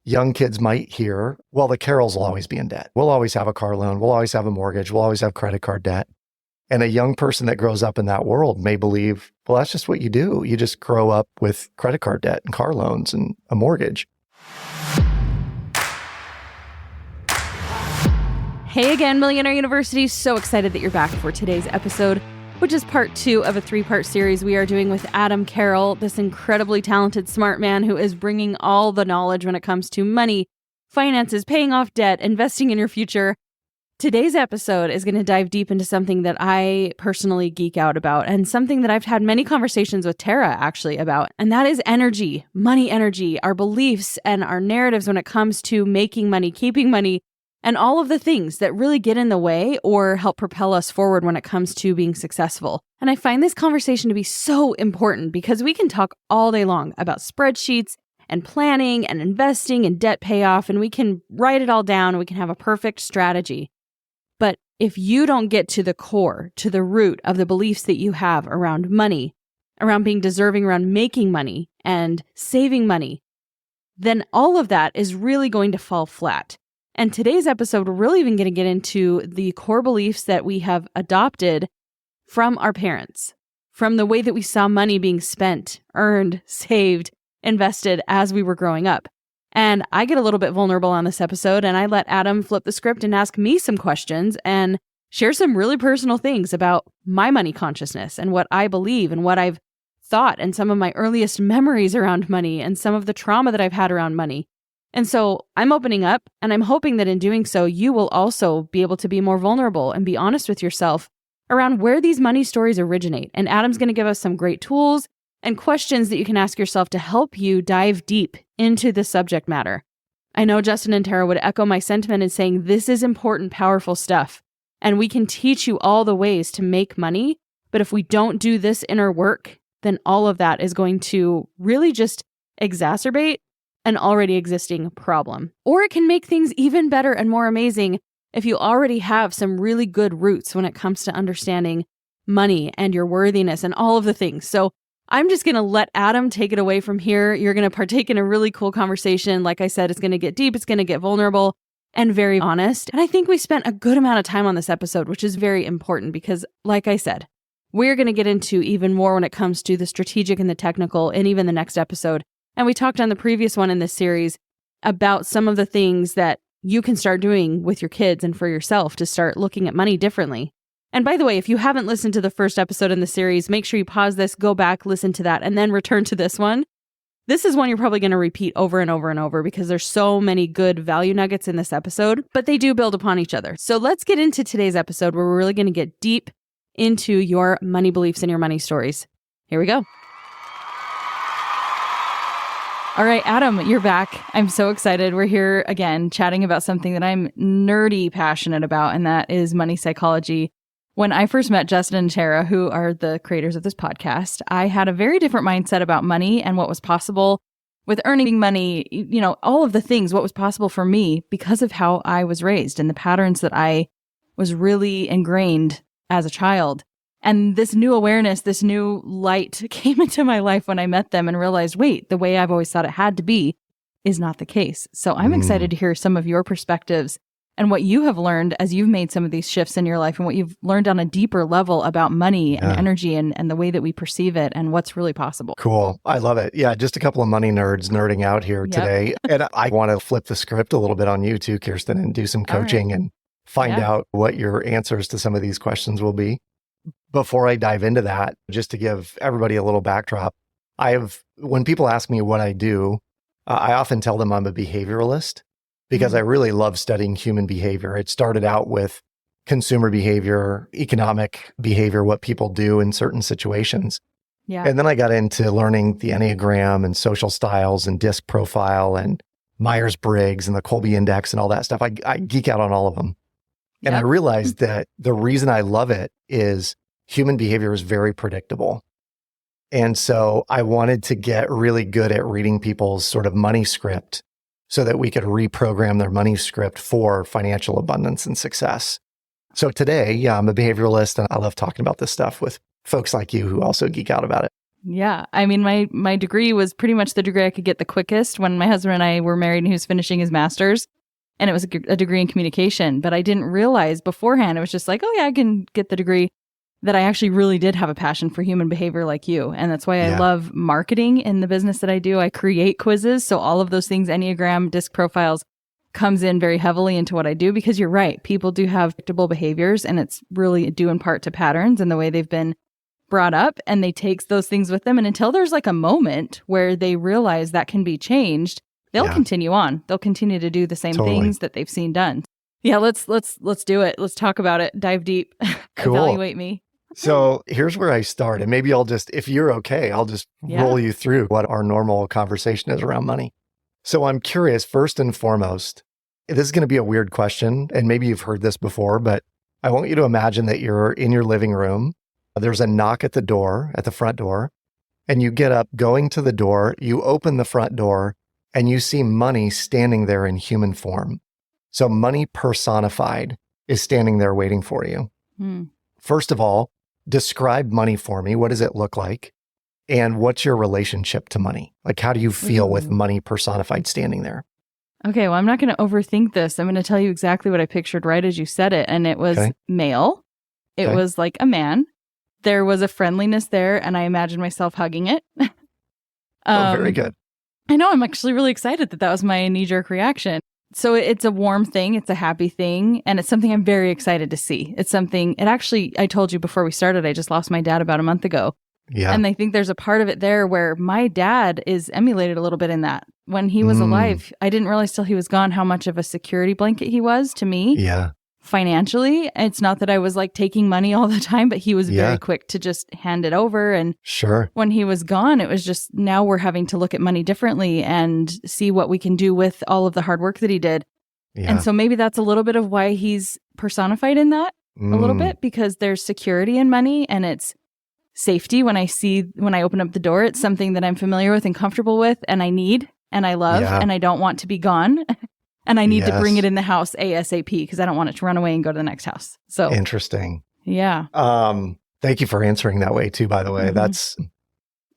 young kids might hear, well, the Carrolls will always be in debt. We'll always have a car loan. We'll always have a mortgage. We'll always have credit card debt. And a young person that grows up in that world may believe, well, that's just what you do. You just grow up with credit card debt and car loans and a mortgage. Hey again, Millionaire University. So excited that you're back for today's episode, which is part 2 of a 3-part series we are doing with Adam Carroll, this incredibly talented, smart man who is bringing all the knowledge when it comes to money, finances, paying off debt, investing in your future. Today's episode is going to dive deep into something that I personally geek out about and something that I've had many conversations with Tara actually about, and that is energy, money energy, our beliefs and our narratives when it comes to making money, keeping money, and all of the things that really get in the way or help propel us forward when it comes to being successful. And I find this conversation to be so important because we can talk all day long about spreadsheets and planning and investing and debt payoff, and we can write it all down and we can have a perfect strategy. But if you don't get to the core, to the root of the beliefs that you have around money, around being deserving, around making money and saving money, then all of that is really going to fall flat. And today's episode, we're really even going to get into the core beliefs that we have adopted from our parents, from the way that we saw money being spent, earned, saved, invested as we were growing up. And I get a little bit vulnerable on this episode, and I let Adam flip the script and ask me some questions and share some really personal things about my money consciousness and what I believe and what I've thought and some of my earliest memories around money and some of the trauma that I've had around money. And so I'm opening up, and I'm hoping that in doing so, you will also be able to be more vulnerable and be honest with yourself around where these money stories originate. And Adam's going to give us some great tools and questions that you can ask yourself to help you dive deep into the subject matter. I know Justin and Tara would echo my sentiment in saying this is important, powerful stuff, and we can teach you all the ways to make money. But if we don't do this inner work, then all of that is going to really just exacerbate an already existing problem. Or it can make things even better and more amazing if you already have some really good roots when it comes to understanding money and your worthiness and all of the things. So I'm just going to let Adam take it away from here. You're going to partake in a really cool conversation. Like I said, it's going to get deep, it's going to get vulnerable and very honest. And I think we spent a good amount of time on this episode, which is very important because, like I said, we're going to get into even more when it comes to the strategic and the technical and even the next episode. And we talked on the previous one in this series about some of the things that you can start doing with your kids and for yourself to start looking at money differently. And by the way, if you haven't listened to the first episode in the series, make sure you pause this, go back, listen to that, and then return to this one. This is one you're probably going to repeat over and over and over because there's so many good value nuggets in this episode, but they do build upon each other. So let's get into today's episode where we're really going to get deep into your money beliefs and your money stories. Here we go. All right, Adam, you're back. I'm so excited. We're here again chatting about something that I'm nerdy passionate about, and that is money psychology. When I first met Justin and Tara, who are the creators of this podcast, I had a very different mindset about money and what was possible with earning money, you know, all of the things, what was possible for me because of how I was raised and the patterns that I was really ingrained as a child. And this new awareness, this new light came into my life when I met them and realized, wait, the way I've always thought it had to be is not the case. So I'm excited to hear some of your perspectives and what you have learned as you've made some of these shifts in your life and what you've learned on a deeper level about money and energy and the way that we perceive it and what's really possible. Cool. I love it. Yeah, just a couple of money nerds nerding out here today. And I want to flip the script a little bit on you too, Kirsten, and do some coaching and find out what your answers to some of these questions will be. Before I dive into that, just to give everybody a little backdrop, when people ask me what I do, I often tell them I'm a behavioralist because I really love studying human behavior. It started out with consumer behavior, economic behavior, what people do in certain situations. Yeah. And then I got into learning the Enneagram and social styles and DISC profile and Myers-Briggs and the Colby Index and all that stuff. I geek out on all of them. And I realized that the reason I love it is human behavior is very predictable. And so I wanted to get really good at reading people's sort of money script so that we could reprogram their money script for financial abundance and success. So today, I'm a behavioralist and I love talking about this stuff with folks like you who also geek out about it. Yeah. I mean, my degree was pretty much the degree I could get the quickest when my husband and I were married and he was finishing his master's. And it was a degree in communication. But I didn't realize beforehand, it was just like, oh yeah, I can get the degree, that I actually really did have a passion for human behavior like you. And that's why I love marketing in the business that I do. I create quizzes. So all of those things, Enneagram, disc profiles, comes in very heavily into what I do, because you're right. People do have predictable behaviors, and it's really due in part to patterns and the way they've been brought up, and they take those things with them. And until there's like a moment where they realize that can be changed, they'll continue on. They'll continue to do the same things that they've seen done. Yeah, let's do it. Let's talk about it. Dive deep. Cool. Evaluate me. So here's where I start. And maybe I'll just, if you're okay, I'll just roll you through what our normal conversation is around money. So I'm curious, first and foremost, this is going to be a weird question, and maybe you've heard this before, but I want you to imagine that you're in your living room. There's a knock at the door, at the front door, and you get up, going to the door, you open the front door, and you see money standing there in human form. So money personified is standing there waiting for you. First of all, describe money for me. What does it look like? And what's your relationship to money? Like, how do you feel with money personified standing there? Okay, well, I'm not going to overthink this. I'm going to tell you exactly what I pictured right as you said it. And it was male. It was like a man. There was a friendliness there, and I imagined myself hugging it. Very good. I know. I'm actually really excited that was my knee-jerk reaction. So it's a warm thing. It's a happy thing. And it's something I'm very excited to see. It's something, I told you before we started, I just lost my dad about a month ago. Yeah. And I think there's a part of it there where my dad is emulated a little bit in that. When he was alive, I didn't realize till he was gone how much of a security blanket he was to me. Yeah. Financially. It's not that I was like taking money all the time, but he was very quick to just hand it over. And when he was gone, it was just, now we're having to look at money differently and see what we can do with all of the hard work that he did. Yeah. And so maybe that's a little bit of why he's personified in that a little bit, because there's security in money and it's safety. When I open up the door, it's something that I'm familiar with and comfortable with, and I need, and I love, and I don't want to be gone. And I need to bring it in the house ASAP because I don't want it to run away and go to the next house. So interesting. Yeah. Thank you for answering that way too, by the way. That's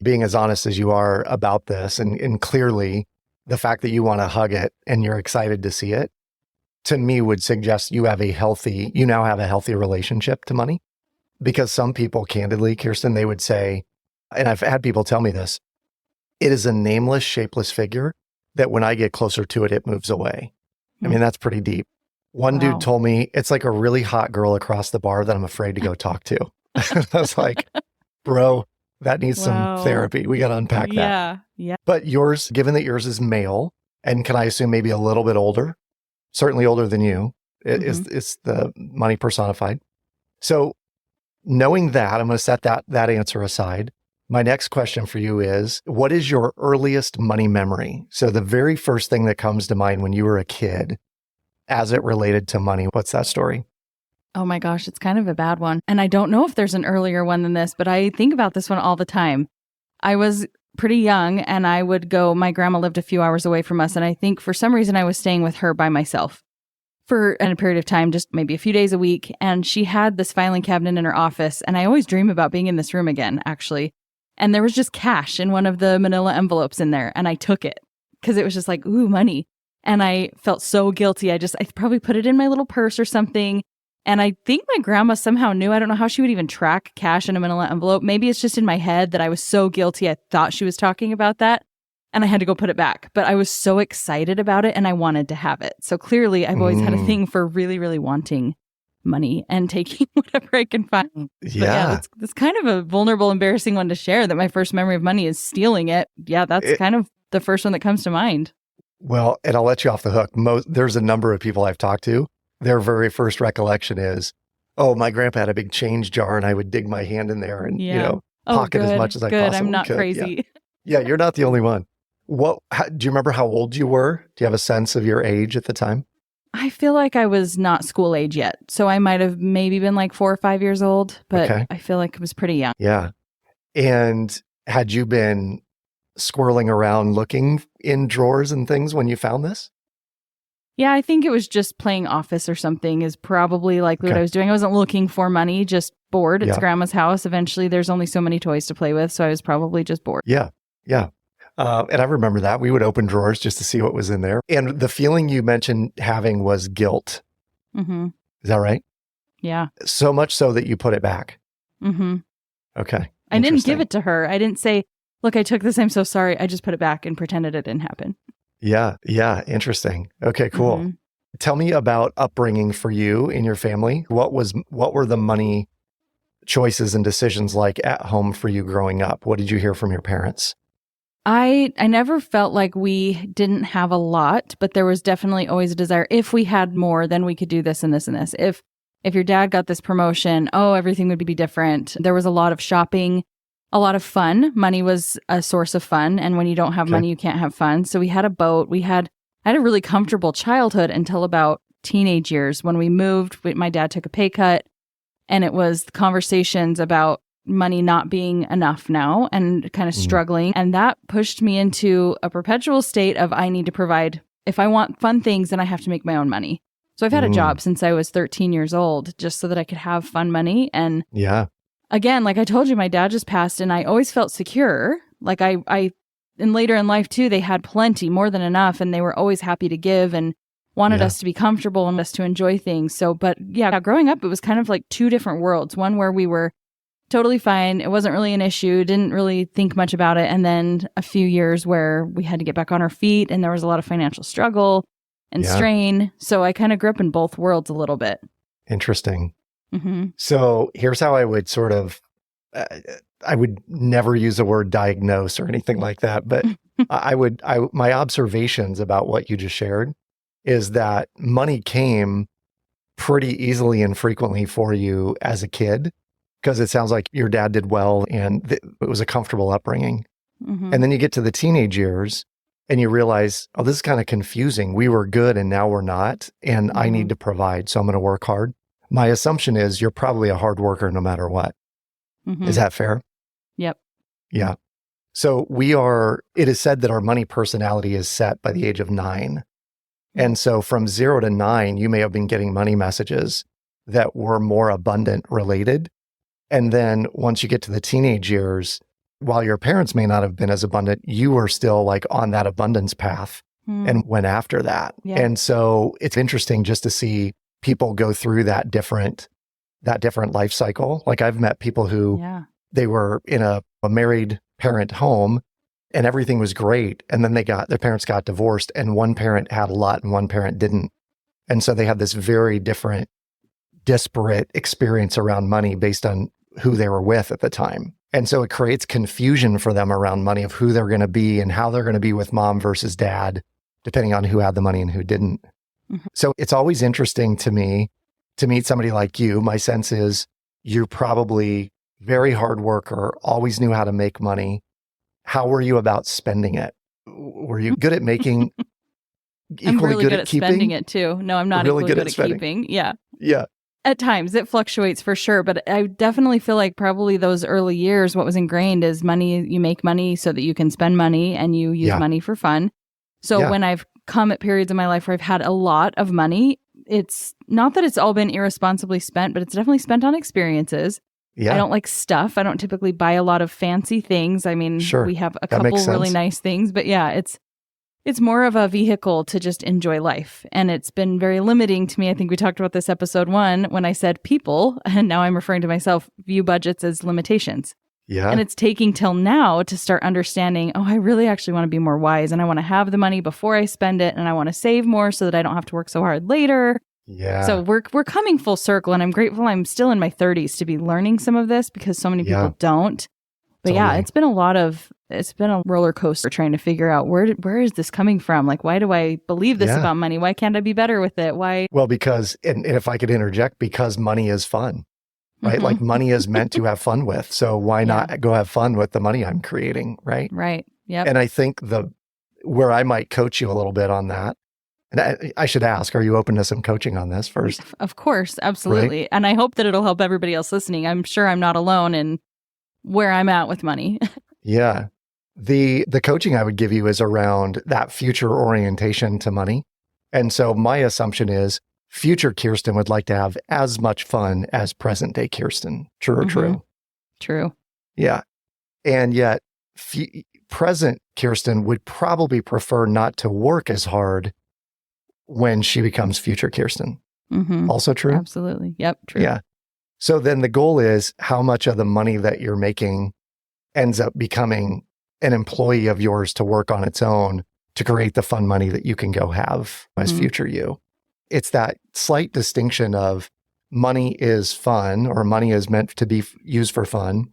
being as honest as you are about this. And clearly the fact that you want to hug it and you're excited to see it, to me would suggest you now have a healthy relationship to money. Because some people, candidly, Kirsten, they would say, and I've had people tell me this, it is a nameless, shapeless figure that when I get closer to it, it moves away. I mean, that's pretty deep. One dude told me it's like a really hot girl across the bar that I'm afraid to go talk to. I was like, bro, that needs some therapy. We got to unpack that. Yeah. But yours, given that yours is male, and can I assume maybe a little bit older, certainly older than you, is the money personified. So knowing that, I'm going to set that answer aside. My next question for you is, what is your earliest money memory? So the very first thing that comes to mind when you were a kid as it related to money, what's that story? Oh my gosh, it's kind of a bad one. And I don't know if there's an earlier one than this, but I think about this one all the time. I was pretty young and I would go, my grandma lived a few hours away from us. And I think for some reason I was staying with her by myself for a period of time, just maybe a few days a week. And she had this filing cabinet in her office. And I always dream about being in this room again, actually. And there was just cash in one of the manila envelopes in there. And I took it because it was just like, ooh, money. And I felt so guilty. I probably put it in my little purse or something. And I think my grandma somehow knew. I don't know how she would even track cash in a manila envelope. Maybe it's just in my head that I was so guilty. I thought she was talking about that. And I had to go put it back. But I was so excited about it and I wanted to have it. So clearly I've always had a thing for really, really wanting money and taking whatever I can find. Yeah, it's kind of a vulnerable, embarrassing one to share, that my first memory of money is stealing it. Yeah, that's kind of the first one that comes to mind. Well, and I'll let you off the hook. There's a number of people I've talked to. Their very first recollection is, oh, my grandpa had a big change jar and I would dig my hand in there and, pocket as much as I possibly could. I'm not crazy. Yeah, you're do you remember how old you were? Do you have a sense of your age at the time? I feel like I was not school age yet. So I might have maybe been like 4 or 5 years old, but I feel like I was pretty young. Yeah. And had you been squirreling around looking in drawers and things when you found this? Yeah, I think it was just playing office or something is probably likely what I was doing. I wasn't looking for money, just bored. It's grandma's house. Eventually, there's only so many toys to play with. So I was probably just bored. Yeah. Yeah. And I remember that. We would open drawers just to see what was in there. And the feeling you mentioned having was guilt. Mm-hmm. Is that right? Yeah. So much so that you put it back. Mm-hmm. Okay. I didn't give it to her. I didn't say, look, I took this. I'm so sorry. I just put it back and pretended it didn't happen. Yeah. Yeah. Interesting. Okay, cool. Mm-hmm. Tell me about upbringing for you in your family. What were the money choices and decisions like at home for you growing up? What did you hear from your parents? I never felt like we didn't have a lot, but there was definitely always a desire. If we had more, then we could do this and this and this. If your dad got this promotion, everything would be different. There was a lot of shopping, a lot of fun. Money was a source of fun. And when you don't have money, you can't have fun. So we had a boat. I had a really comfortable childhood until about teenage years. When we moved, my dad took a pay cut, and it was conversations about money not being enough now and kind of struggling. And that pushed me into a perpetual state of I need to provide. If I want fun things, then I have to make my own money. So I've had a job since I was 13 years old, just so that I could have fun money. And again, like I told you, my dad just passed, and I always felt secure. Like I and later in life too, they had plenty, more than enough, and they were always happy to give and wanted us to be comfortable and us to enjoy things. So, but yeah, growing up, it was kind of like two different worlds. One where we were totally fine. It wasn't really an issue. Didn't really think much about it. And then a few years where we had to get back on our feet, and there was a lot of financial struggle and strain. So I kind of grew up in both worlds a little bit. Interesting. Mm-hmm. So here's how I would sort of, I would never use the word diagnose or anything like that, but my observations about what you just shared is that money came pretty easily and frequently for you as a kid, because it sounds like your dad did well and it was a comfortable upbringing. Mm-hmm. And then you get to the teenage years and you realize, this is kind of confusing. We were good and now we're not, and I need to provide, so I'm going to work hard. My assumption is you're probably a hard worker no matter what. Mm-hmm. Is that fair? Yep. Yeah. So it is said that our money personality is set by the age of 9. And so from 0 to 9, you may have been getting money messages that were more abundant related. And then once you get to the teenage years, while your parents may not have been as abundant, you were still like on that abundance path and went after that. Yeah. And so it's interesting just to see people go through that different life cycle. Like I've met people who they were in a married parent home and everything was great. And then their parents got divorced, and one parent had a lot and one parent didn't. And so they had this very different, disparate experience around money based on who they were with at the time. And so it creates confusion for them around money of who they're going to be and how they're going to be with mom versus dad, depending on who had the money and who didn't. Mm-hmm. So it's always interesting to me to meet somebody like you. My sense is you're probably very hard worker, always knew how to make money. How were you about spending it? Were you good at making, I'm really good at keeping? Spending it too. No, I'm not really equally good at spending. Keeping. Yeah. Yeah. At times it fluctuates for sure, but I definitely feel like probably those early years, what was ingrained is money. You make money so that you can spend money, and you use money for fun. So when I've come at periods in my life where I've had a lot of money, it's not that it's all been irresponsibly spent, but it's definitely spent on experiences. Yeah. I don't like stuff. I don't typically buy a lot of fancy things. I mean, we have a couple really nice things, but it's more of a vehicle to just enjoy life. And it's been very limiting to me. I think we talked about this episode 1 when I said people, and now I'm referring to myself, view budgets as limitations. Yeah. And it's taking till now to start understanding, I really actually want to be more wise, and I want to have the money before I spend it, and I want to save more so that I don't have to work so hard later. Yeah. So we're coming full circle, and I'm grateful I'm still in my 30s to be learning some of this, because so many people don't. But it's been a roller coaster trying to figure out where is this coming from? Like, why do I believe this about money? Why can't I be better with it? Why? Well, because, and if I could interject, because money is fun, right? Like money is meant to have fun with. So why not go have fun with the money I'm creating, right? Right. Yeah. And I think where I might coach you a little bit on that, and I should ask, are you open to some coaching on this first? Of course. Absolutely. Right? And I hope that it'll help everybody else listening. I'm sure I'm not alone in where I'm at with money. Yeah. The coaching I would give you is around that future orientation to money. And so my assumption is future Kirsten would like to have as much fun as present day Kirsten. True or true? True. Yeah. And yet, present Kirsten would probably prefer not to work as hard when she becomes future Kirsten. Also true? Absolutely. Yep. True. Yeah. So then the goal is how much of the money that you're making ends up becoming an employee of yours to work on its own to create the fun money that you can go have as future you. It's that slight distinction of money is fun or money is meant to be used for fun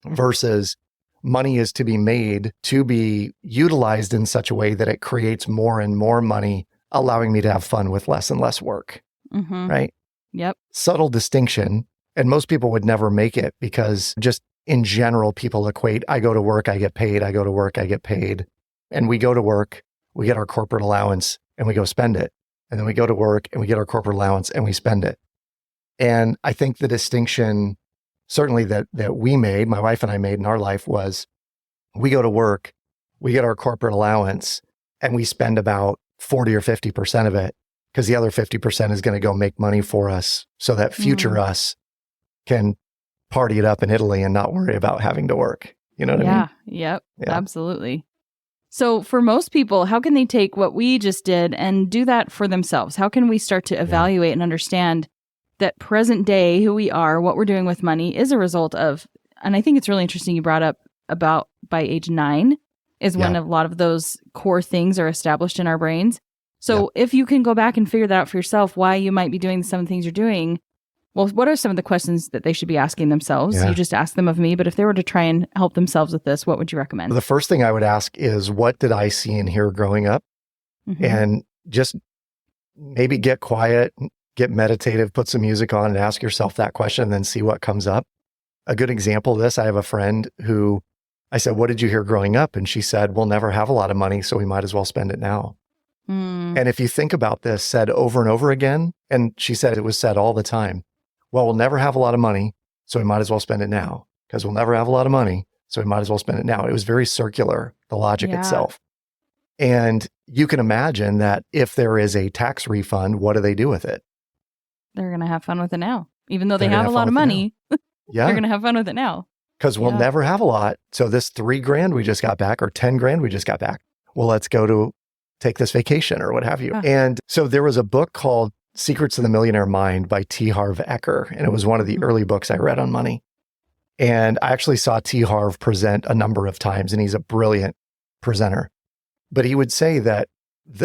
versus money is to be made to be utilized in such a way that it creates more and more money, allowing me to have fun with less and less work. Right? Yep. Subtle distinction. And most people would never make it because just in general, people equate, I go to work, I get paid. I go to work, I get paid. And we go to work, we get our corporate allowance and we go spend it. And then we go to work and we get our corporate allowance and we spend it. And I think the distinction certainly that we made, my wife and I made in our life was we go to work, we get our corporate allowance and we spend about 40 or 50% of it because the other 50% is going to go make money for us so that future us can party it up in Italy and not worry about having to work. You know what I mean? Yep. Absolutely. So for most people, how can they take what we just did and do that for themselves? How can we start to evaluate and understand that present day, who we are, what we're doing with money is a result of, and I think it's really interesting you brought up about by age 9 is when a lot of those core things are established in our brains. So if you can go back and figure that out for yourself, why you might be doing some of the things you're doing, well, what are some of the questions that they should be asking themselves? You just asked them of me, but if they were to try and help themselves with this, what would you recommend? The first thing I would ask is, what did I see and hear growing up? And just maybe get quiet, get meditative, put some music on and ask yourself that question and then see what comes up. A good example of this, I have a friend who I said, what did you hear growing up? And she said, we'll never have a lot of money, so we might as well spend it now. And if you think about this said over and over again, and she said it was said all the time, well, we'll never have a lot of money, so we might as well spend it now because we'll never have a lot of money, so we might as well spend it now. It was very circular, the logic itself. And you can imagine that if there is a tax refund, what do they do with it? They're going to have fun with it now. Even though they have a lot of money, they're going to have fun with it now. Because we'll never have a lot. So this $3,000 we just got back or $10,000 we just got back. Well, let's go to take this vacation or what have you. And so there was a book called Secrets of the Millionaire Mind by T. Harv Eker. And it was one of the early books I read on money. And I actually saw T. Harv present a number of times, and he's a brilliant presenter. But he would say that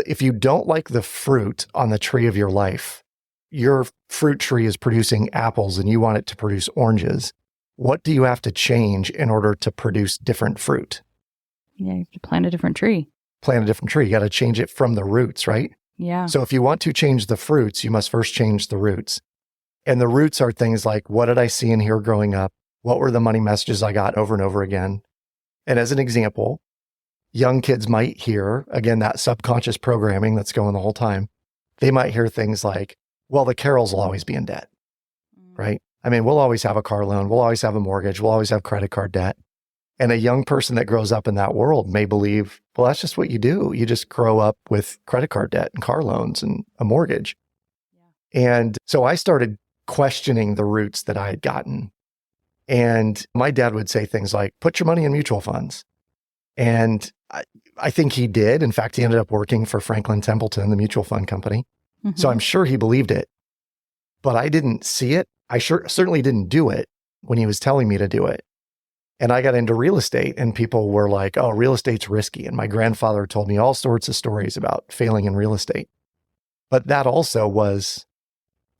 if you don't like the fruit on the tree of your life, your fruit tree is producing apples and you want it to produce oranges. What do you have to change in order to produce different fruit? Yeah, you have to plant a different tree. Plant a different tree. You got to change it from the roots, right? Yeah. So if you want to change the fruits, you must first change the roots. And the roots are things like, what did I see and hear growing up? What were the money messages I got over and over again? And as an example, young kids might hear, again, that subconscious programming that's going the whole time. They might hear things like, well, the Carrolls will always be in debt, right? I mean, we'll always have a car loan. We'll always have a mortgage. We'll always have credit card debt. And a young person that grows up in that world may believe, well, that's just what you do. You just grow up with credit card debt and car loans and a mortgage. And so I started questioning the roots that I had gotten. And my dad would say things like, put your money in mutual funds. And I think he did. In fact, he ended up working for Franklin Templeton, the mutual fund company. So I'm sure he believed it, but I didn't see it. I certainly didn't do it when he was telling me to do it. And I got into real estate and people were like, oh, real estate's risky. And my grandfather told me all sorts of stories about failing in real estate. But that also was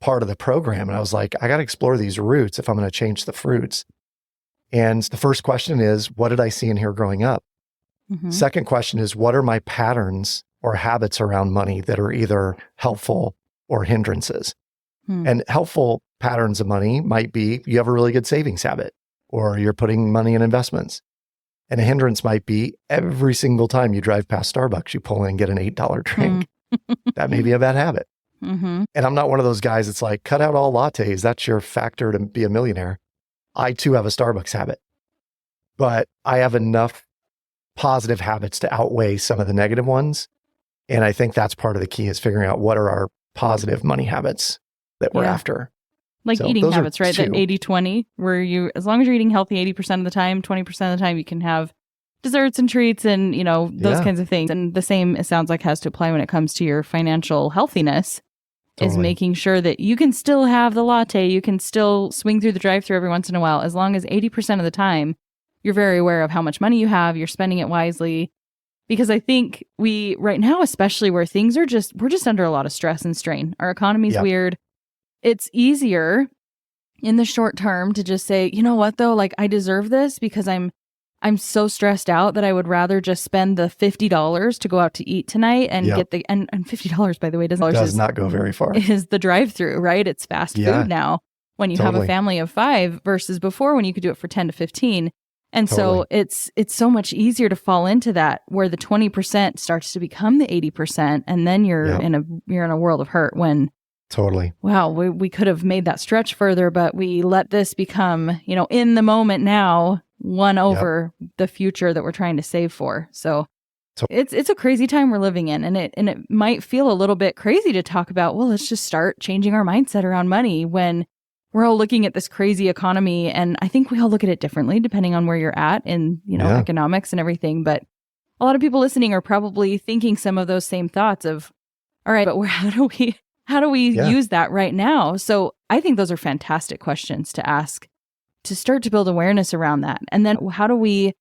part of the program. And I was like, I got to explore these roots if I'm going to change the fruits. And the first question is, what did I see and hear growing up? Second question is, what are my patterns or habits around money that are either helpful or hindrances? And helpful patterns of money might be you have a really good savings habit, or you're putting money in investments. And a hindrance might be every single time you drive past Starbucks, you pull in and get an $8 drink. That may be a bad habit. And I'm not one of those guys that's like, cut out all lattes. That's your factor to be a millionaire. I too have a Starbucks habit, but I have enough positive habits to outweigh some of the negative ones. And I think that's part of the key is figuring out what are our positive money habits that we're after. Like So eating those are habits, right? That two. 80-20, where you, as long as you're eating healthy 80% of the time, 20% of the time, you can have desserts and treats and, those kinds of things. And the same, it sounds like, has to apply when it comes to your financial healthiness, is making sure that you can still have the latte, you can still swing through the drive-thru every once in a while, as long as 80% of the time, you're very aware of how much money you have, you're spending it wisely. Because I think right now, especially where things are we're just under a lot of stress and strain. Our economy's weird. It's easier in the short term to just say, you know what though, like I deserve this because I'm so stressed out that I would rather just spend the $50 to go out to eat tonight and get and $50, by the way, does not go very far. Is the drive-through, right? It's fast food now when you have a family of 5 versus before when you could do it for 10 to 15. And so it's so much easier to fall into that, where the 20% starts to become the 80%, and then you're in a world of hurt when wow, we could have made that stretch further, but we let this become, in the moment now, one over the future that we're trying to save for. So it's a crazy time we're living in, and it might feel a little bit crazy to talk about, well, let's just start changing our mindset around money when we're all looking at this crazy economy. And I think we all look at it differently depending on where you're at in, economics and everything. But a lot of people listening are probably thinking some of those same thoughts of, all right, but how do we use that right now? So I think those are fantastic questions to ask to start to build awareness around that. And then how do we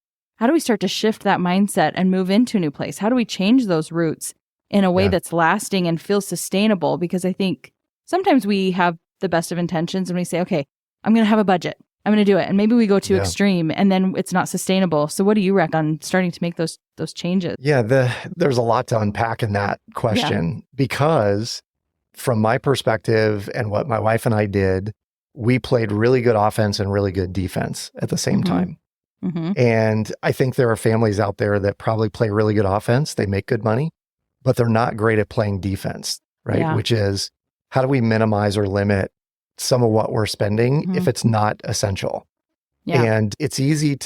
start to shift that mindset and move into a new place? How do we change those roots in a way that's lasting and feels sustainable? Because I think sometimes we have the best of intentions and we say, okay, I'm going to have a budget. I'm going to do it. And maybe we go too extreme and then it's not sustainable. So what do you reckon on starting to make those changes? Yeah, there's a lot to unpack in that question because from my perspective and what my wife and I did, we played really good offense and really good defense at the same time. Mm-hmm. And I think there are families out there that probably play really good offense. They make good money, but they're not great at playing defense, right? Yeah. Which is, how do we minimize or limit some of what we're spending if it's not essential? Yeah. And it's easy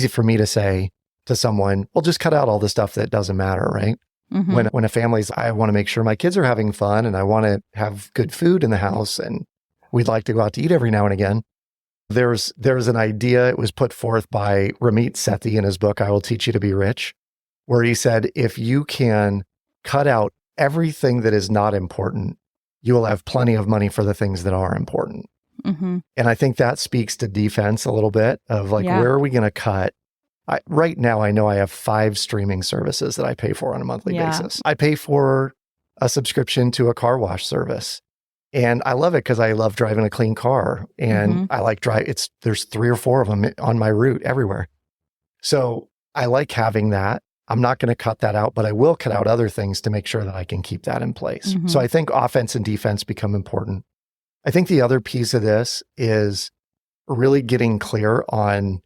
for me to say to someone, well, just cut out all the stuff that doesn't matter, right? Mm-hmm. When a family's, I want to make sure my kids are having fun and I want to have good food in the house and we'd like to go out to eat every now and again. There's an idea, it was put forth by Ramit Sethi in his book, I Will Teach You to Be Rich, where he said, if you can cut out everything that is not important, you will have plenty of money for the things that are important. Mm-hmm. And I think that speaks to defense a little bit of like, where are we going to cut? Right now, I know I have 5 streaming services that I pay for on a monthly basis. I pay for a subscription to a car wash service. And I love it because I love driving a clean car. And I like there's 3 or 4 of them on my route everywhere. So I like having that. I'm not going to cut that out, but I will cut out other things to make sure that I can keep that in place. Mm-hmm. So I think offense and defense become important. I think the other piece of this is really getting clear on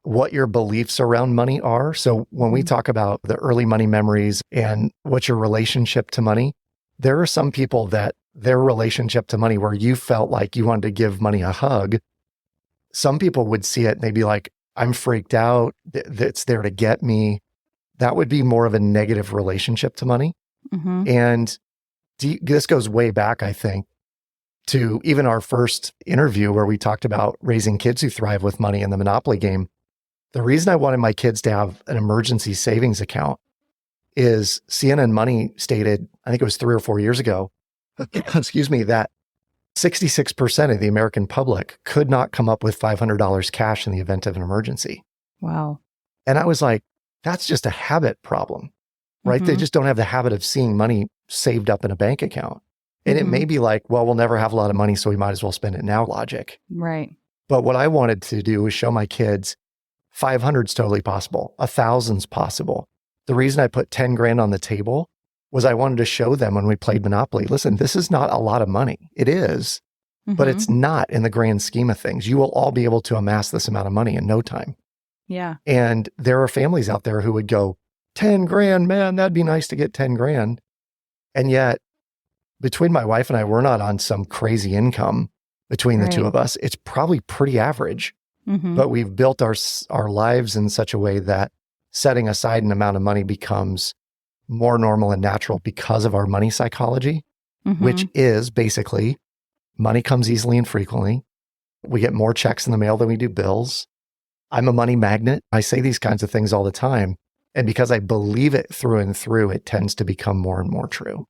what your beliefs around money are. So when we talk about the early money memories and what's your relationship to money, there are some people that their relationship to money where you felt like you wanted to give money a hug, some people would see it and they'd be like, I'm freaked out, it's there to get me. That would be more of a negative relationship to money. Mm-hmm. And this goes way back, I think, to even our first interview where we talked about raising kids who thrive with money in the Monopoly game. The reason I wanted my kids to have an emergency savings account is CNN Money stated, I think it was 3 or 4 years ago, excuse me, that 66% of the American public could not come up with $500 cash in the event of an emergency. Wow. And I was like, that's just a habit problem, right? They just don't have the habit of seeing money saved up in a bank account. And it may be like, well, we'll never have a lot of money, so we might as well spend it now logic. Right. But what I wanted to do was show my kids 500's totally possible. 1,000's possible. The reason I put 10 grand on the table was I wanted to show them when we played Monopoly, listen, this is not a lot of money. It is, but it's not in the grand scheme of things. You will all be able to amass this amount of money in no time. Yeah. And there are families out there who would go, 10 grand, man, that'd be nice to get 10 grand. And yet, between my wife and I, we're not on some crazy income between the two of us. It's probably pretty average, but we've built our lives in such a way that setting aside an amount of money becomes more normal and natural because of our money psychology. which is basically money comes easily and frequently. We get more checks in the mail than we do bills. I'm a money magnet. I say these kinds of things all the time. And because I believe it through and through, it tends to become more and more true.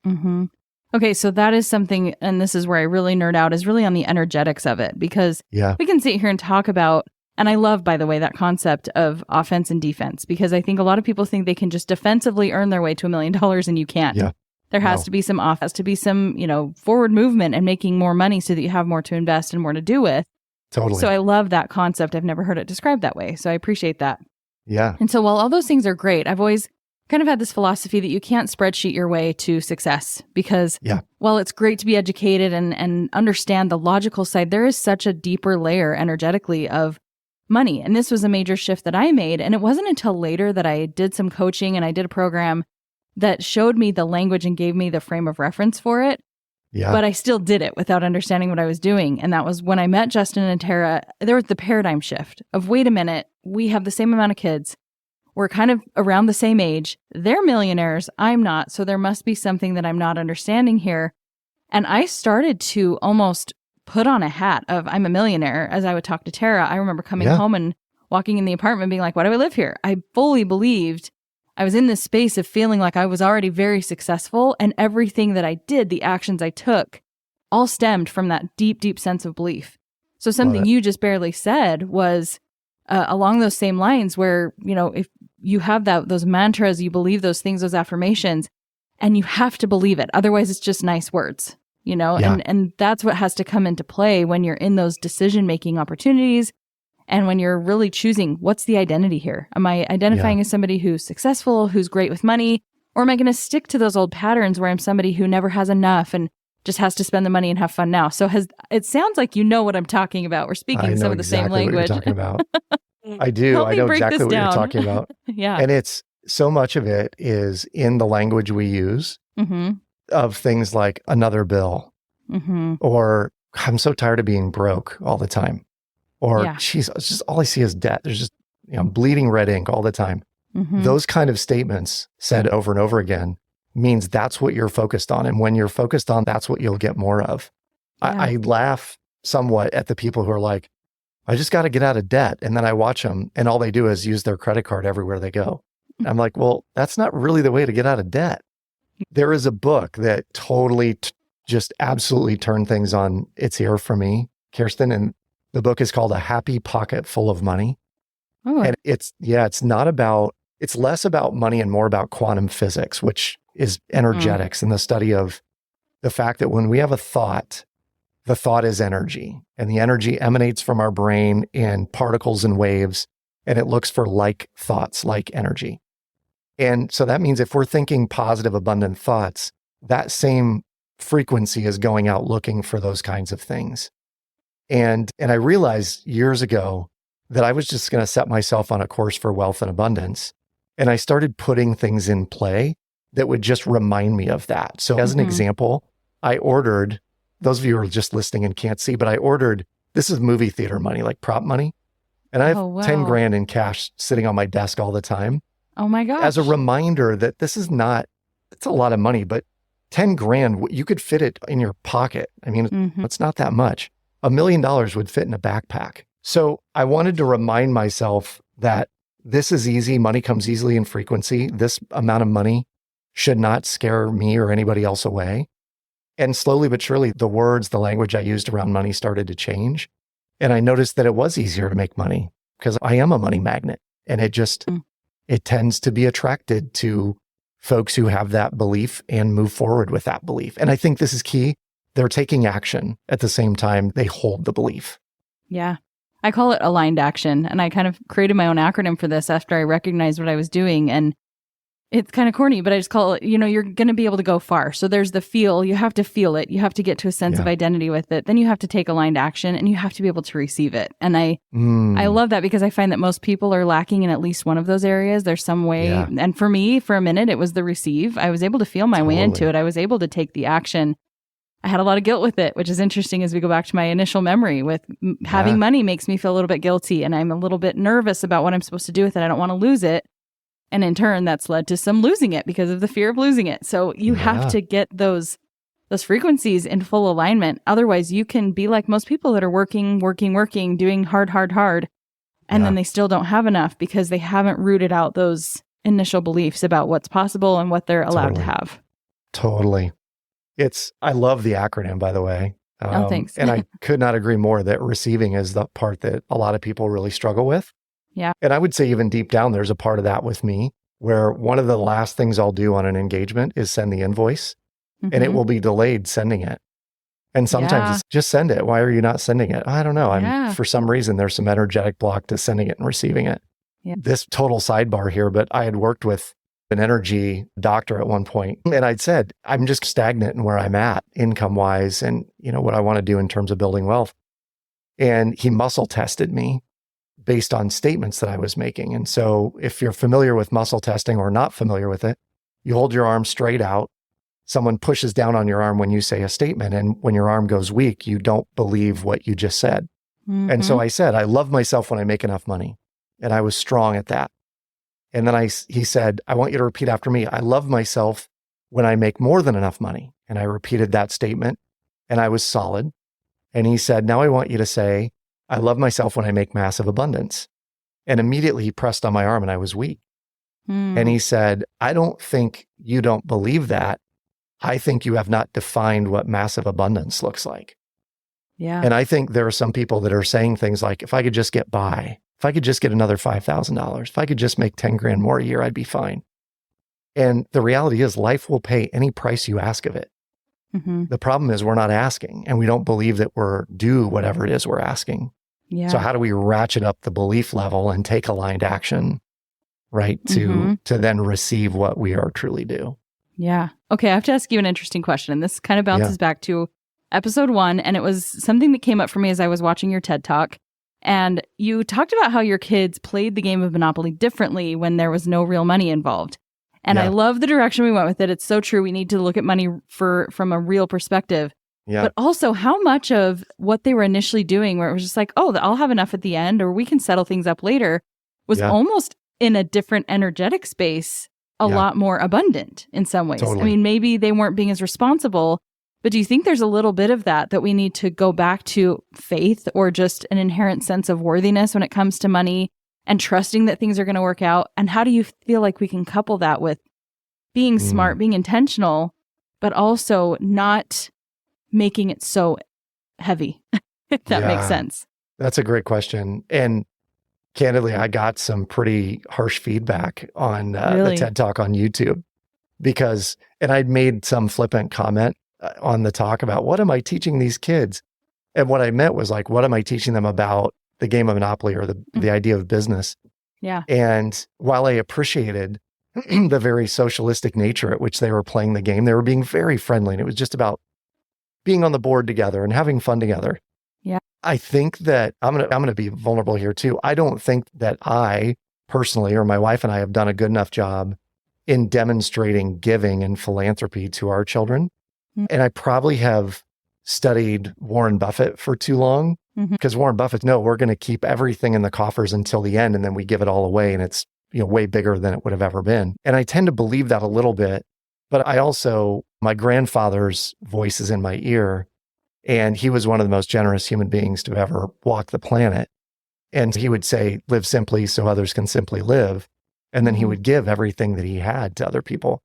Okay, so that is something, and this is where I really nerd out, is really on the energetics of it, because we can sit here and talk about, and I love, by the way, that concept of offense and defense, because I think a lot of people think they can just defensively earn their way to $1 million, and you can't. There has to be some forward movement and making more money so that you have more to invest and more to do with. Totally. So I love that concept. I've never heard it described that way. So I appreciate that. Yeah. And so while all those things are great, I've always kind of had this philosophy that you can't spreadsheet your way to success, because while it's great to be educated and understand the logical side, there is such a deeper layer energetically of money. And this was a major shift that I made. And it wasn't until later that I did some coaching and I did a program that showed me the language and gave me the frame of reference for it. But I still did it without understanding what I was doing. And that was when I met Justin and Tara, there was the paradigm shift of, wait a minute, we have the same amount of kids. We're kind of around the same age. They're millionaires. I'm not. So there must be something that I'm not understanding here. And I started to almost put on a hat of, I'm a millionaire. As I would talk to Tara, I remember coming home and walking in the apartment being like, why do I live here? I fully believed I was in this space of feeling like I was already very successful, and everything that I did, the actions I took, all stemmed from that deep, deep sense of belief. So something you just barely said was along those same lines where, if you have those mantras, you believe those things, those affirmations, and you have to believe it. Otherwise, it's just nice words, and that's what has to come into play when you're in those decision-making opportunities. And when you're really choosing, what's the identity here? Am I identifying as somebody who's successful, who's great with money? Or am I going to stick to those old patterns where I'm somebody who never has enough and just has to spend the money and have fun now? So it sounds like you know what I'm talking about. We're speaking some of the same language. What you're talking about. I do. I know exactly what you're talking about. And it's so much of it is in the language we use of things like another bill or I'm so tired of being broke all the time. Or, geez, it's just all I see is debt. There's just, bleeding red ink all the time. Those kind of statements said over and over again means that's what you're focused on. And when you're focused on, that's what you'll get more of. I laugh somewhat at the people who are like, I just got to get out of debt. And then I watch them and all they do is use their credit card everywhere they go. I'm like, well, that's not really the way to get out of debt. There is a book that totally just absolutely turned things on its ear for me, Kirsten, and the book is called A Happy Pocket Full of Money. And it's less about money and more about quantum physics, which is energetics and the study of the fact that when we have a thought, the thought is energy, and the energy emanates from our brain in particles and waves, and it looks for like thoughts, like energy. And so that means if we're thinking positive, abundant thoughts, that same frequency is going out looking for those kinds of things. And I realized years ago that I was just going to set myself on a course for wealth and abundance. And I started putting things in play that would just remind me of that. So as an example, I ordered, those of you who are just listening and can't see, but I ordered, this is movie theater money, like prop money. And I have 10 grand in cash sitting on my desk all the time. Oh my gosh. As a reminder that this is not, it's a lot of money, but 10 grand, you could fit it in your pocket. I mean, it's not that much. $1 million would fit in a backpack. So I wanted to remind myself that this is easy. Money comes easily in frequency. This amount of money should not scare me or anybody else away. And slowly but surely, the words, the language I used around money started to change. And I noticed that it was easier to make money because I am a money magnet. And it just, it tends to be attracted to folks who have that belief and move forward with that belief. And I think this is key. They're taking action at the same time they hold the belief. Yeah. I call it aligned action. And I kind of created my own acronym for this after I recognized what I was doing. And it's kind of corny, but I just call it, you're going to be able to go far. So there's the feel. You have to feel it. You have to get to a sense of identity with it. Then you have to take aligned action and you have to be able to receive it. And I love that because I find that most people are lacking in at least one of those areas. There's some way. Yeah. And for me, for a minute, it was the receive. I was able to feel my way into it. I was able to take the action. I had a lot of guilt with it, which is interesting as we go back to my initial memory with having money makes me feel a little bit guilty and I'm a little bit nervous about what I'm supposed to do with it. I don't want to lose it. And in turn, that's led to some losing it because of the fear of losing it. So you have to get those those frequencies in full alignment. Otherwise, you can be like most people that are working, doing hard. And then they still don't have enough because they haven't rooted out those initial beliefs about what's possible and what they're allowed to have. Totally. I love the acronym, by the way. Oh, thanks. And I could not agree more that receiving is the part that a lot of people really struggle with. Yeah. And I would say even deep down, there's a part of that with me where one of the last things I'll do on an engagement is send the invoice, and it will be delayed sending it. And sometimes it's just send it. Why are you not sending it? I don't know. For some reason, there's some energetic block to sending it and receiving it. Yeah. This total sidebar here, but I had worked with an energy doctor at one point, and I'd said, I'm just stagnant in where I'm at income wise and what I want to do in terms of building wealth. And he muscle tested me based on statements that I was making. And so if you're familiar with muscle testing or not familiar with it, you hold your arm straight out. Someone pushes down on your arm when you say a statement. And when your arm goes weak, you don't believe what you just said. And so I said, I love myself when I make enough money. And I was strong at that. And then he said, I want you to repeat after me. I love myself when I make more than enough money. And I repeated that statement and I was solid. And he said, now I want you to say, I love myself when I make massive abundance. And immediately he pressed on my arm and I was weak. And he said, I don't think you don't believe that. I think you have not defined what massive abundance looks like. Yeah. And I think there are some people that are saying things like, if I could just get by, if I could just get another $5,000, if I could just make 10 grand more a year, I'd be fine. And the reality is life will pay any price you ask of it. The problem is we're not asking and we don't believe that we're due whatever it is we're asking. Yeah. So how do we ratchet up the belief level and take aligned action, right? To then receive what we are truly due. Yeah. Okay. I have to ask you an interesting question. And this kind of bounces back to episode 1. And it was something that came up for me as I was watching your TED Talk. And you talked about how your kids played the game of Monopoly differently when there was no real money involved. And I love the direction we went with it. It's so true. We need to look at money from a real perspective. Yeah. But also how much of what they were initially doing, where it was just like, oh, I'll have enough at the end, or we can settle things up later, was almost in a different energetic space, a lot more abundant in some ways. Totally. I mean, maybe they weren't being as responsible, but do you think there's a little bit of that we need to go back to faith or just an inherent sense of worthiness when it comes to money and trusting that things are going to work out? And how do you feel like we can couple that with being smart, being intentional, but also not making it so heavy, if that makes sense? That's a great question. And candidly, I got some pretty harsh feedback on the TED Talk on YouTube and I'd made some flippant comment on the talk about what am I teaching these kids? And what I meant was like, what am I teaching them about the game of Monopoly or the idea of business? Yeah. And while I appreciated the very socialistic nature at which they were playing the game, they were being very friendly. And it was just about being on the board together and having fun together. Yeah. I think that I'm gonna be vulnerable here too. I don't think that I personally or my wife and I have done a good enough job in demonstrating giving and philanthropy to our children. And I probably have studied Warren Buffett for too long because Warren Buffett, no, we're going to keep everything in the coffers until the end and then we give it all away and it's way bigger than it would have ever been. And I tend to believe that a little bit, but I also, my grandfather's voice is in my ear and he was one of the most generous human beings to ever walk the planet. And he would say, live simply so others can simply live. And then he would give everything that he had to other people.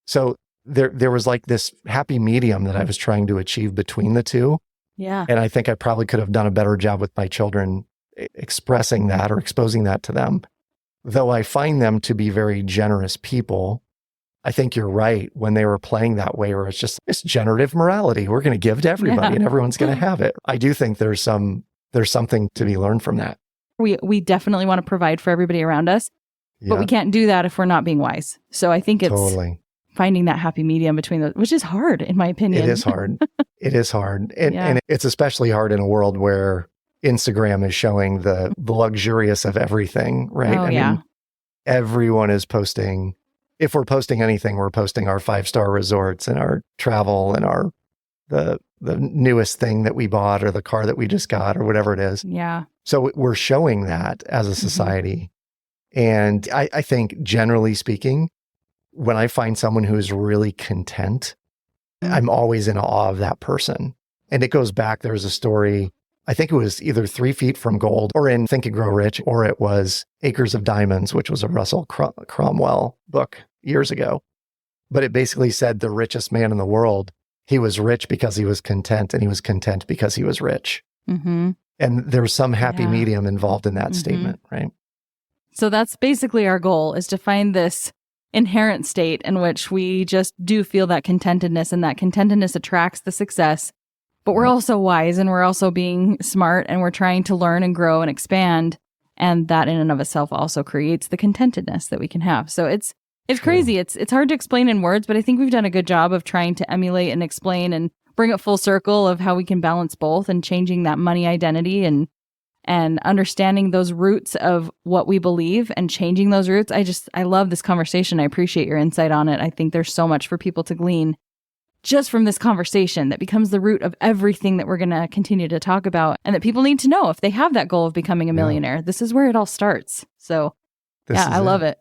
So there was like this happy medium that I was trying to achieve between the two. Yeah. And I think I probably could have done a better job with my children expressing that or exposing that to them. Though I find them to be very generous people, I think you're right when they were playing that way where it's just this generative morality. We're going to give to everybody and everyone's going to have it. I do think there's something to be learned from that. We definitely want to provide for everybody around us, but we can't do that if we're not being wise. So I think it's finding that happy medium between those, which is hard in my opinion. It is hard. It is hard. And it's especially hard in a world where Instagram is showing the luxurious of everything, right? Oh, mean, everyone is posting. If we're posting anything, we're posting our 5-star resorts and our travel and the newest thing that we bought or the car that we just got or whatever it is. Yeah. So we're showing that as a society. And I think generally speaking, when I find someone who is really content, I'm always in awe of that person. And it goes back, there's a story, I think it was either 3 Feet from Gold or in Think and Grow Rich, or it was Acres of Diamonds, which was a Russell Cromwell book years ago. But it basically said the richest man in the world, he was rich because he was content, and he was content because he was rich. Mm-hmm. And there's some happy medium involved in that statement, right? So that's basically our goal, is to find this inherent state in which we just do feel that contentedness, and that contentedness attracts the success. But we're also wise, and we're also being smart, and we're trying to learn and grow and expand. And that in and of itself also creates the contentedness that we can have. So it's crazy. It's hard to explain in words, but I think we've done a good job of trying to emulate and explain and bring it full circle of how we can balance both, and changing that money identity and understanding those roots of what we believe and changing those roots. I love this conversation. I appreciate your insight on it. I think there's so much for people to glean just from this conversation that becomes the root of everything that we're going to continue to talk about, and that people need to know if they have that goal of becoming a millionaire. This is where it all starts. So I love it.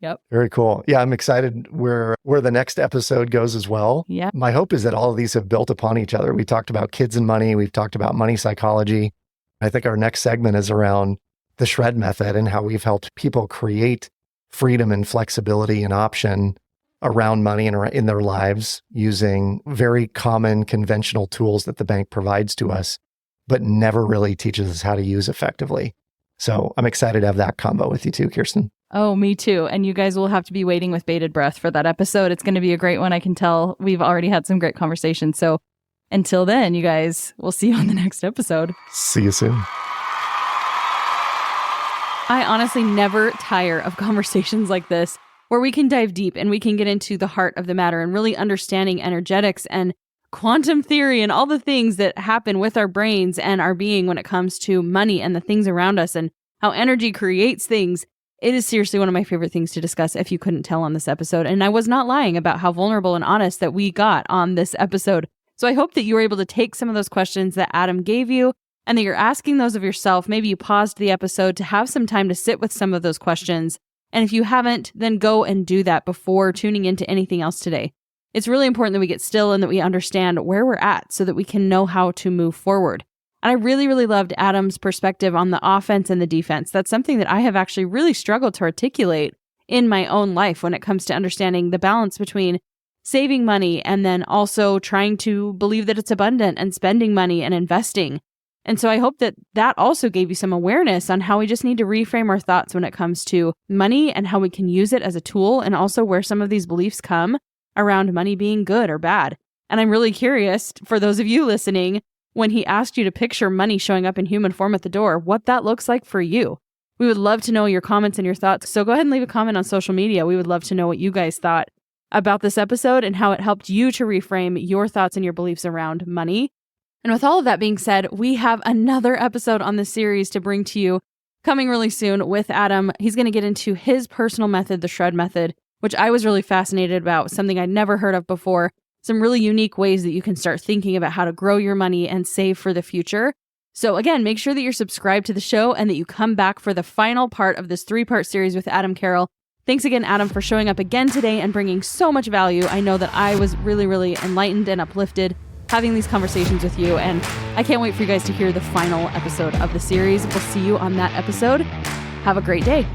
Yep. Very cool. Yeah, I'm excited where the next episode goes as well. Yeah. My hope is that all of these have built upon each other. We talked about kids and money. We've talked about money psychology. I think our next segment is around the shred method and how we've helped people create freedom and flexibility and option around money and in their lives using very common conventional tools that the bank provides to us, but never really teaches us how to use effectively. So I'm excited to have that combo with you too, Kirsten. Oh, me too. And you guys will have to be waiting with bated breath for that episode. It's going to be a great one. I can tell we've already had some great conversations. So until then, you guys, we'll see you on the next episode. See you soon. I honestly never tire of conversations like this, where we can dive deep and we can get into the heart of the matter and really understanding energetics and quantum theory and all the things that happen with our brains and our being when it comes to money and the things around us and how energy creates things. It is seriously one of my favorite things to discuss, if you couldn't tell on this episode. And I was not lying about how vulnerable and honest that we got on this episode. So I hope that you were able to take some of those questions that Adam gave you and that you're asking those of yourself. Maybe you paused the episode to have some time to sit with some of those questions. And if you haven't, then go and do that before tuning into anything else today. It's really important that we get still and that we understand where we're at so that we can know how to move forward. And I really, really loved Adam's perspective on the offense and the defense. That's something that I have actually really struggled to articulate in my own life when it comes to understanding the balance between saving money and then also trying to believe that it's abundant and spending money and investing. And so I hope that that also gave you some awareness on how we just need to reframe our thoughts when it comes to money and how we can use it as a tool, and also where some of these beliefs come around money being good or bad. And I'm really curious, for those of you listening, when he asked you to picture money showing up in human form at the door, what that looks like for you. We would love to know your comments and your thoughts. So go ahead and leave a comment on social media. We would love to know what you guys thought about this episode and how it helped you to reframe your thoughts and your beliefs around money. And with all of that being said, we have another episode on this series to bring to you coming really soon with Adam. He's going to get into his personal method, the shred method, which I was really fascinated about, something I'd never heard of before. Some really unique ways that you can start thinking about how to grow your money and save for the future. So again, make sure that you're subscribed to the show and that you come back for the final part of this 3-part series with Adam Carroll. Thanks again, Adam, for showing up again today and bringing so much value. I know that I was really, really enlightened and uplifted having these conversations with you, and I can't wait for you guys to hear the final episode of the series. We'll see you on that episode. Have a great day.